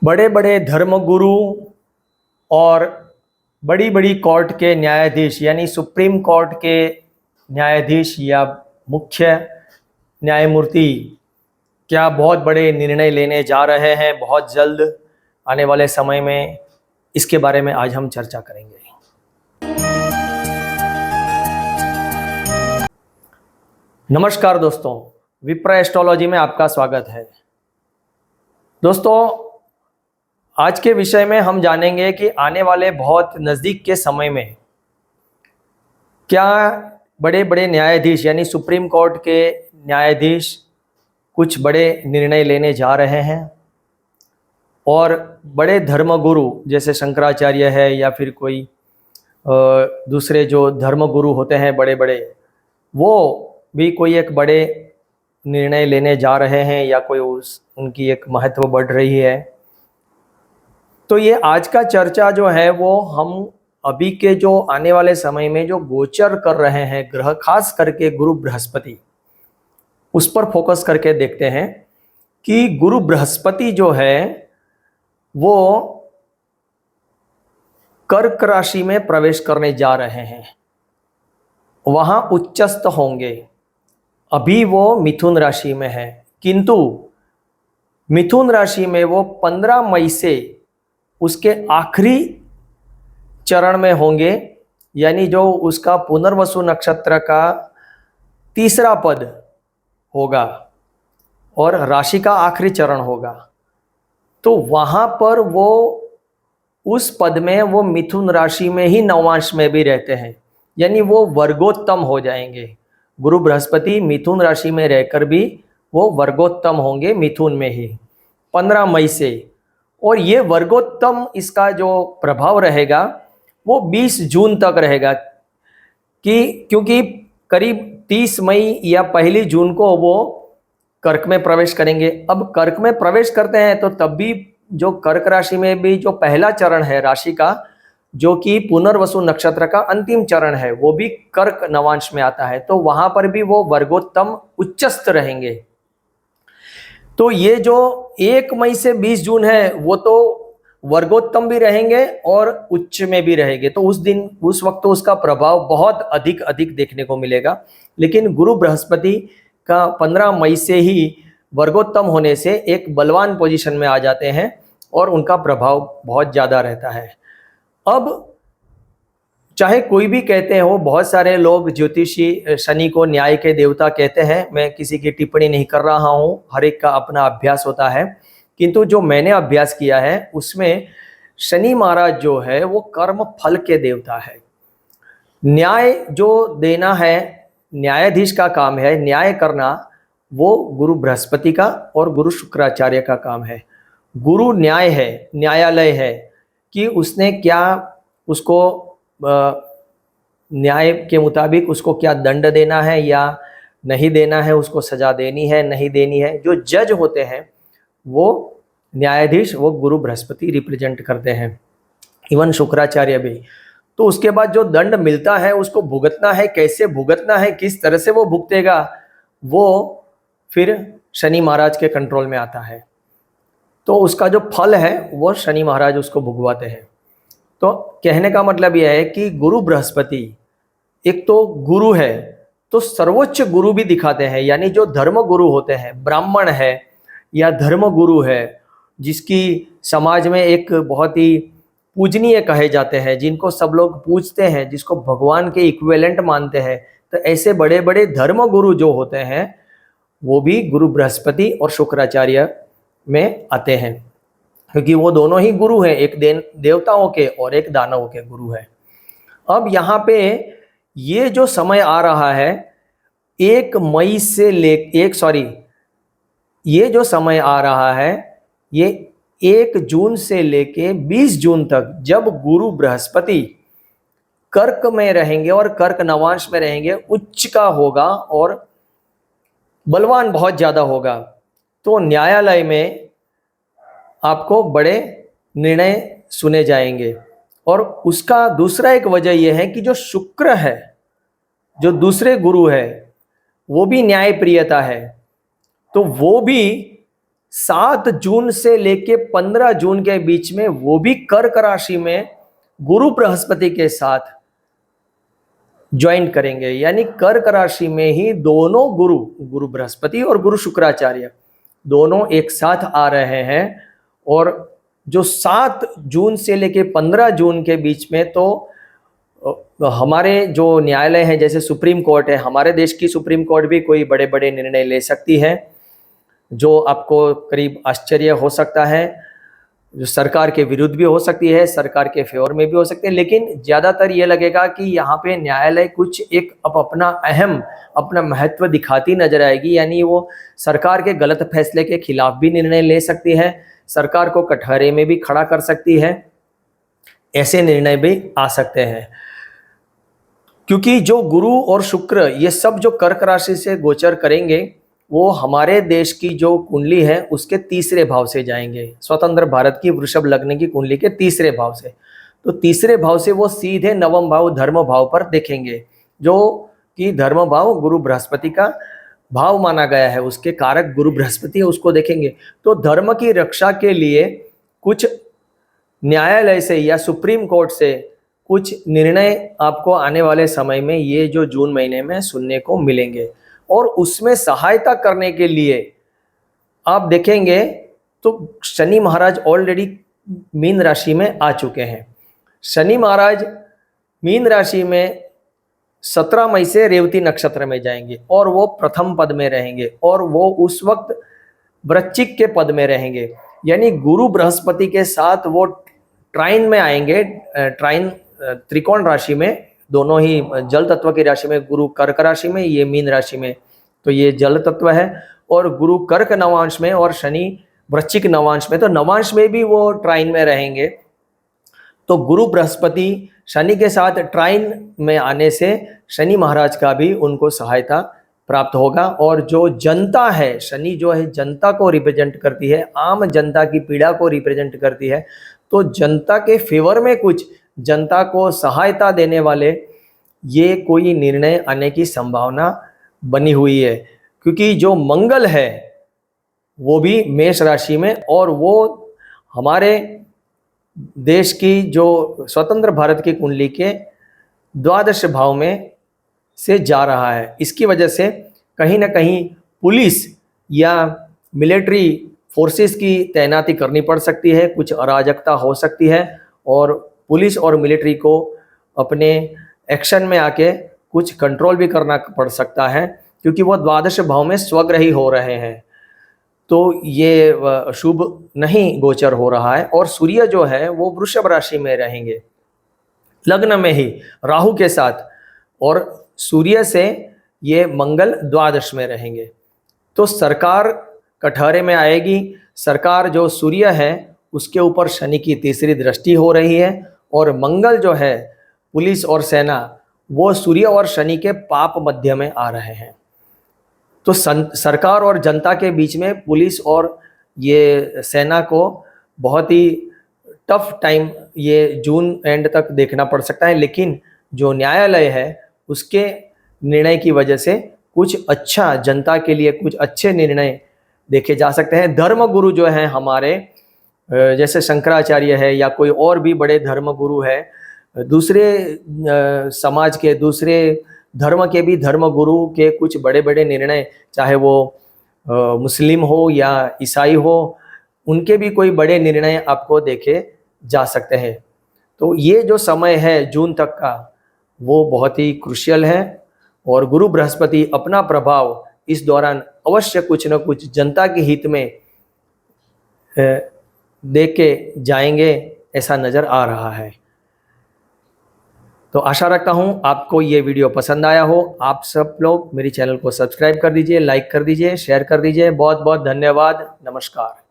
बड़े बड़े धर्मगुरु और बड़ी बड़ी कोर्ट के न्यायाधीश यानी सुप्रीम कोर्ट के न्यायाधीश या मुख्य न्यायमूर्ति क्या बहुत बड़े निर्णय लेने जा रहे हैं बहुत जल्द आने वाले समय में। इसके बारे में आज हम चर्चा करेंगे। नमस्कार दोस्तों, विप्र एस्ट्रोलॉजी में आपका स्वागत है। दोस्तों, आज के विषय में हम जानेंगे कि आने वाले बहुत नज़दीक के समय में क्या बड़े बड़े न्यायाधीश यानी सुप्रीम कोर्ट के न्यायाधीश कुछ बड़े निर्णय लेने जा रहे हैं और बड़े धर्मगुरु जैसे शंकराचार्य है या फिर कोई दूसरे जो धर्मगुरु होते हैं बड़े बड़े, वो भी कोई एक बड़े निर्णय लेने जा रहे हैं या कोई उनकी एक महत्व बढ़ रही है। तो ये आज का चर्चा जो है वो हम अभी के जो आने वाले समय में जो गोचर कर रहे हैं ग्रह, खास करके गुरु बृहस्पति, उस पर फोकस करके देखते हैं कि गुरु बृहस्पति जो है वो कर्क राशि में प्रवेश करने जा रहे हैं, वहां उच्चस्थ होंगे। अभी वो मिथुन राशि में है, किंतु मिथुन राशि में वो 15 मई से उसके आखिरी चरण में होंगे, यानी जो उसका पुनर्वसु नक्षत्र का तीसरा पद होगा और राशि का आखिरी चरण होगा। तो वहां पर वो उस पद में वो मिथुन राशि में ही नवांश में भी रहते हैं, यानी वो वर्गोत्तम हो जाएंगे। गुरु बृहस्पति मिथुन राशि में रहकर भी वो वर्गोत्तम होंगे मिथुन में ही 15 मई से। और ये वर्गोत्तम इसका जो प्रभाव रहेगा वो 20 जून तक रहेगा, क्योंकि करीब 30 मई या 1 जून को वो कर्क में प्रवेश करेंगे। अब कर्क में प्रवेश करते हैं तो तब भी जो कर्क राशि में भी जो पहला चरण है राशि का, जो कि पुनर्वसु नक्षत्र का अंतिम चरण है, वो भी कर्क नवांश में आता है, तो वहां पर भी वो वर्गोत्तम उच्चस्थ रहेंगे। तो ये जो 1 मई से 20 जून है वो तो वर्गोत्तम भी रहेंगे और उच्च में भी रहेंगे, तो उस वक्त तो उसका प्रभाव बहुत अधिक देखने को मिलेगा। लेकिन गुरु बृहस्पति का 15 मई से ही वर्गोत्तम होने से एक बलवान पोजीशन में आ जाते हैं और उनका प्रभाव बहुत ज़्यादा रहता है। अब चाहे कोई भी कहते हो, बहुत सारे लोग ज्योतिषी शनि को न्याय के देवता कहते हैं, मैं किसी की टिप्पणी नहीं कर रहा हूँ, हर एक का अपना अभ्यास होता है। किंतु जो मैंने अभ्यास किया है उसमें शनि महाराज जो है वो कर्म फल के देवता है। न्याय जो देना है, न्यायाधीश का काम है न्याय करना, वो गुरु बृहस्पति का और गुरु शुक्राचार्य का काम है। गुरु न्याय है, न्यायालय है कि उसने क्या उसको न्याय के मुताबिक उसको क्या दंड देना है या नहीं देना है, उसको सजा देनी है नहीं देनी है। जो जज होते हैं वो न्यायाधीश, वो गुरु बृहस्पति रिप्रेजेंट करते हैं, इवन शुक्राचार्य भी। तो उसके बाद जो दंड मिलता है उसको भुगतना है, कैसे भुगतना है, किस तरह से वो भुगतेगा, वो फिर शनि महाराज के कंट्रोल में आता है। तो उसका जो फल है वो शनि महाराज उसको भुगवाते हैं। तो कहने का मतलब यह है कि गुरु बृहस्पति एक तो गुरु है, तो सर्वोच्च गुरु भी दिखाते हैं, यानी जो धर्म गुरु होते हैं, ब्राह्मण है या धर्म गुरु है, जिसकी समाज में एक बहुत ही पूजनीय कहे जाते हैं, जिनको सब लोग पूजते हैं, जिसको भगवान के इक्विवेलेंट मानते हैं, तो ऐसे बड़े बड़े धर्म गुरु जो होते हैं वो भी गुरु बृहस्पति और शुक्राचार्य में आते हैं, क्योंकि वो दोनों ही गुरु हैं, एक देवताओं के और एक दानवों के गुरु है। अब यहाँ पे ये जो समय आ रहा है 1 मई से ये जो समय आ रहा है ये 1 जून से लेके 20 जून तक, जब गुरु बृहस्पति कर्क में रहेंगे और कर्क नवांश में रहेंगे, उच्च का होगा और बलवान बहुत ज़्यादा होगा। तो न्यायालय में आपको बड़े निर्णय सुने जाएंगे। और उसका दूसरा एक वजह यह है कि जो शुक्र है, जो दूसरे गुरु है, वो भी न्याय प्रियता है, तो वो भी 7 जून से लेके 15 जून के बीच में वो भी कर्क राशि में गुरु बृहस्पति के साथ ज्वाइन करेंगे। यानी कर्क राशि में ही दोनों गुरु बृहस्पति और गुरु शुक्राचार्य दोनों एक साथ आ रहे हैं। और जो 7 जून से लेके 15 जून के बीच में तो हमारे जो न्यायालय हैं, जैसे सुप्रीम कोर्ट है, हमारे देश की सुप्रीम कोर्ट भी कोई बड़े बड़े निर्णय ले सकती है जो आपको करीब आश्चर्य हो सकता है, जो सरकार के विरुद्ध भी हो सकती है, सरकार के फेवर में भी हो सकती है। लेकिन ज़्यादातर ये लगेगा कि यहाँ पे न्यायालय कुछ एक अपना महत्व दिखाती नजर आएगी। यानी वो सरकार के गलत फैसले के खिलाफ भी निर्णय ले सकती है, सरकार को कटघरे में भी खड़ा कर सकती है, ऐसे निर्णय भी आ सकते हैं। क्योंकि जो गुरु और शुक्र ये सब जो कर्क राशि से गोचर करेंगे वो हमारे देश की जो कुंडली है उसके तीसरे भाव से जाएंगे, स्वतंत्र भारत की वृषभ लग्न की कुंडली के तीसरे भाव से। तो तीसरे भाव से वो सीधे नवम भाव धर्म भाव पर देखेंगे, जो कि धर्म भाव गुरु बृहस्पति का भाव माना गया है, उसके कारक गुरु बृहस्पति है, उसको देखेंगे। तो धर्म की रक्षा के लिए कुछ न्यायालय से या सुप्रीम कोर्ट से कुछ निर्णय आपको आने वाले समय में ये जो जून महीने में सुनने को मिलेंगे। और उसमें सहायता करने के लिए आप देखेंगे तो शनि महाराज ऑलरेडी मीन राशि में आ चुके हैं। शनि महाराज मीन राशि में 17 मई से रेवती नक्षत्र में जाएंगे और वो प्रथम पद में रहेंगे और वो उस वक्त वृश्चिक के पद में रहेंगे। यानी गुरु बृहस्पति के साथ वो ट्राइन में आएंगे, ट्राइन त्रिकोण राशि में, दोनों ही जल तत्व की राशि में, गुरु कर्क राशि में, ये मीन राशि में, तो ये जल तत्व है। और गुरु कर्क नवांश में और शनि वृश्चिक नवांश में, तो नवांश में भी वो ट्राइन में रहेंगे। तो गुरु बृहस्पति शनि के साथ ट्राइन में आने से शनि महाराज का भी उनको सहायता प्राप्त होगा। और जो जनता है, शनि जो है जनता को रिप्रेजेंट करती है, आम जनता की पीड़ा को रिप्रेजेंट करती है, तो जनता के फेवर में कुछ जनता को सहायता देने वाले ये कोई निर्णय आने की संभावना बनी हुई है। क्योंकि जो मंगल है वो भी मेष राशि में, और वो हमारे देश की जो स्वतंत्र भारत की कुंडली के द्वादश भाव में से जा रहा है। इसकी वजह से कहीं ना कहीं पुलिस या मिलिट्री फोर्सेस की तैनाती करनी पड़ सकती है, कुछ अराजकता हो सकती है और पुलिस और मिलिट्री को अपने एक्शन में आके कुछ कंट्रोल भी करना पड़ सकता है, क्योंकि वो द्वादश भाव में स्वग्रही हो रहे हैं। तो ये शुभ नहीं गोचर हो रहा है। और सूर्य जो है वो वृषभ राशि में रहेंगे, लग्न में ही राहु के साथ, और सूर्य से ये मंगल द्वादश में रहेंगे। तो सरकार कटघरे में आएगी। सरकार जो सूर्य है उसके ऊपर शनि की तीसरी दृष्टि हो रही है, और मंगल जो है पुलिस और सेना वो सूर्य और शनि के पाप मध्य में आ रहे हैं। तो सरकार और जनता के बीच में पुलिस और ये सेना को बहुत ही टफ टाइम ये जून एंड तक देखना पड़ सकता है। लेकिन जो न्यायालय है उसके निर्णय की वजह से कुछ अच्छा, जनता के लिए कुछ अच्छे निर्णय देखे जा सकते हैं। धर्म गुरु जो हैं हमारे, जैसे शंकराचार्य है या कोई और भी बड़े धर्म गुरु है, दूसरे समाज के, दूसरे धर्म के भी धर्म गुरु के कुछ बड़े बड़े निर्णय, चाहे वो मुस्लिम हो या ईसाई हो, उनके भी कोई बड़े निर्णय आपको देखे जा सकते हैं। तो ये जो समय है जून तक का वो बहुत ही क्रुशियल है, और गुरु बृहस्पति अपना प्रभाव इस दौरान अवश्य कुछ न कुछ जनता के हित में दे के जाएंगे, ऐसा नज़र आ रहा है। तो आशा रखता हूँ आपको ये वीडियो पसंद आया हो। आप सब लोग मेरी चैनल को सब्सक्राइब कर दीजिए, लाइक कर दीजिए, शेयर कर दीजिए। बहुत बहुत धन्यवाद। नमस्कार।